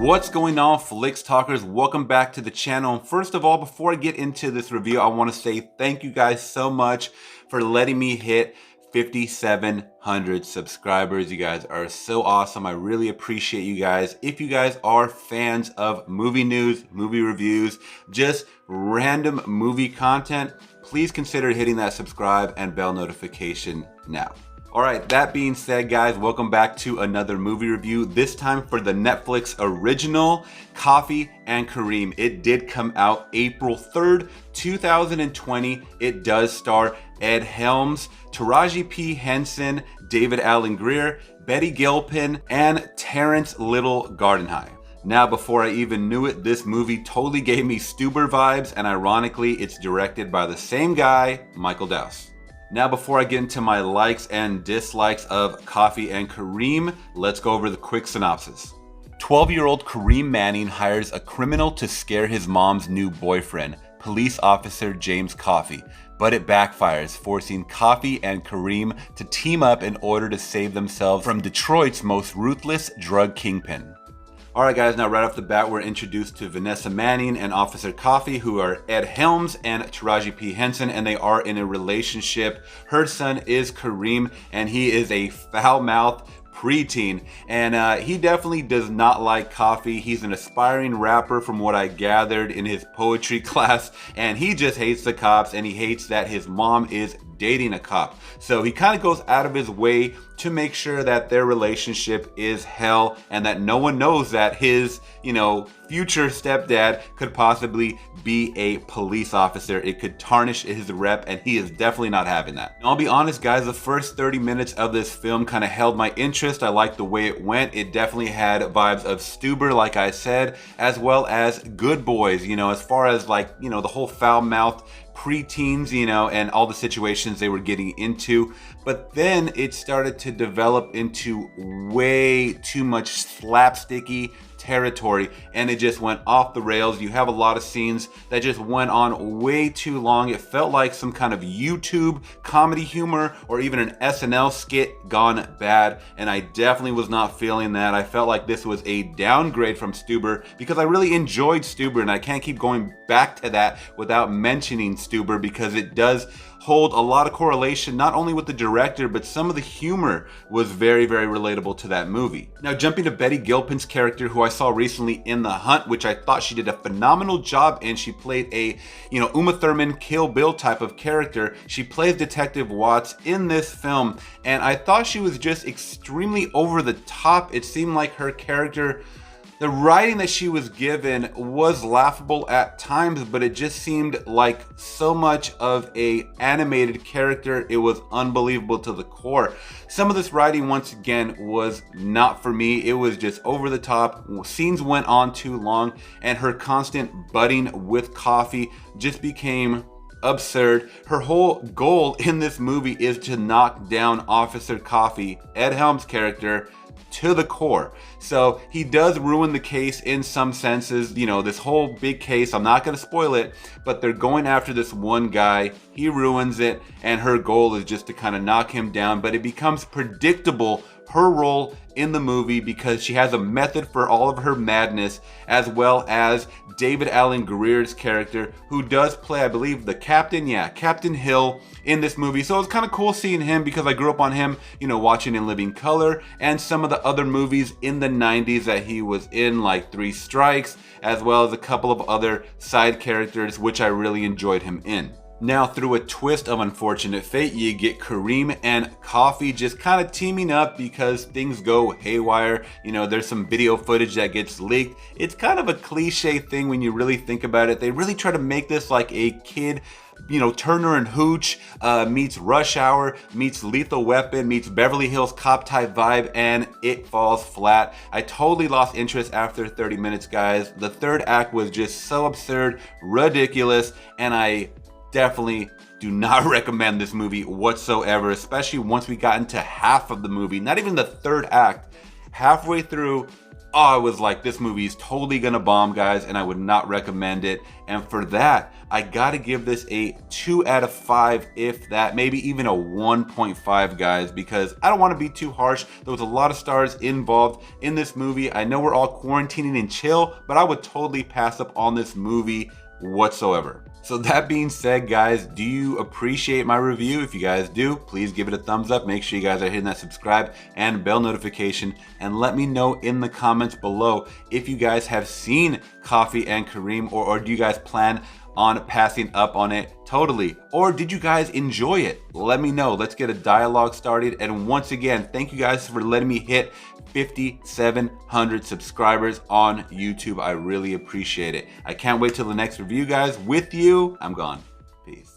What's going on, Flicks Talkers? Welcome back to the channel. And first of all, before I get into this review, I want to say thank you guys so much for letting me hit 5,700 subscribers. You guys are so awesome. I really appreciate you guys. If you guys are fans of movie news, movie reviews, just random movie content, please consider hitting that subscribe and bell notification now. All right, that being said, guys, welcome back to another movie review, this time for the Netflix original, Coffee and Kareem. It did come out April 3rd, 2020. It does star Ed Helms, Taraji P. Henson, David Alan Grier, Betty Gilpin, and Terrence Little Gardenhigh. Now, before I even knew it, this movie totally gave me Stuber vibes, and ironically, it's directed by the same guy, Michael Dowse. Now, before I get into my likes and dislikes of Coffee and Kareem, let's go over the quick synopsis. 12-year-old Kareem Manning hires a criminal to scare his mom's new boyfriend, police officer James Coffee, but it backfires, forcing Coffee and Kareem to team up in order to save themselves from Detroit's most ruthless drug kingpin. Alright guys, now right off the bat we're introduced to Vanessa Manning and Officer Coffee, who are Ed Helms and Taraji P. Henson, and they are in a relationship. Her son is Kareem, and he is a foul-mouthed preteen, and he definitely does not like Coffee. He's an aspiring rapper from what I gathered in his poetry class, and he just hates the cops, and he hates that his mom is dating a cop. So he kind of goes out of his way to make sure that their relationship is hell and that no one knows that his, future stepdad could possibly be a police officer. It could tarnish his rep, and he is definitely not having that. Now, I'll be honest, guys, the first 30 minutes of this film kind of held my interest. I liked the way it went. It definitely had vibes of Stuber, like I said, as well as Good Boys, as far as the whole foul-mouthed preteens, and all the situations they were getting into. But then it started to develop into way too much slapsticky territory, and it just went off the rails. You have a lot of scenes that just went on way too long. It felt like some kind of YouTube comedy humor or even an SNL skit gone bad, and I definitely was not feeling that. I felt like this was a downgrade from Stuber, because I really enjoyed Stuber, and I can't keep going back to that without mentioning Stuber, because it does hold a lot of correlation, not only with the director, but some of the humor was very, very relatable to that movie. Now, jumping to Betty Gilpin's character, who I saw recently in The Hunt, which I thought she did a phenomenal job in. She played a, Uma Thurman, Kill Bill type of character. She plays Detective Watts in this film, and I thought she was just extremely over the top. It seemed like her character, the writing that she was given was laughable at times, but it just seemed like so much of a animated character. It was unbelievable to the core. Some of this writing, once again, was not for me. It was just over the top. Scenes went on too long, and her constant butting with Coffee just became absurd. Her whole goal in this movie is to knock down Officer Coffee, Ed Helms' character, to the core. So he does ruin the case in some senses, this whole big case. I'm not going to spoil it, but they're going after this one guy. He ruins it, and her goal is just to kind of knock him down, but it becomes predictable, her role in the movie, because she has a method for all of her madness, as well as David Alan Grier's character, who does play, I believe, the captain, Captain Hill in this movie. So it's kind of cool seeing him, because I grew up on him, watching In Living Color and some of the other movies in the 90s that he was in, like Three Strikes, as well as a couple of other side characters, which I really enjoyed him in. Now, through a twist of unfortunate fate, you get Kareem and Coffee just kind of teaming up because things go haywire. There's some video footage that gets leaked. It's kind of a cliche thing when you really think about it. They really try to make this like a kid, Turner and Hooch meets Rush Hour, meets Lethal Weapon, meets Beverly Hills Cop type vibe, and it falls flat. I totally lost interest after 30 minutes, guys. The third act was just so absurd, ridiculous, and I definitely do not recommend this movie whatsoever, especially once we got into half of the movie, not even the third act. Halfway through, I was like, this movie is totally gonna bomb, guys, and I would not recommend it. And for that, I gotta give this a 2 out of 5, if that, maybe even a 1.5, guys, because I don't want to be too harsh. There was a lot of stars involved in this movie. I know we're all quarantining and chill, but I would totally pass up on this movie whatsoever. So that being said, guys, do you appreciate my review? If you guys do, please give it a thumbs up. Make sure you guys are hitting that subscribe and bell notification, and let me know in the comments below if you guys have seen Coffee and Kareem, or do you guys plan on passing up on it totally, or did you guys enjoy it? Let me know. Let's get a dialogue started. And once again, thank you guys for letting me hit 5,700 subscribers on YouTube. I really appreciate it. I can't wait till the next review, guys. With you, I'm gone. Peace.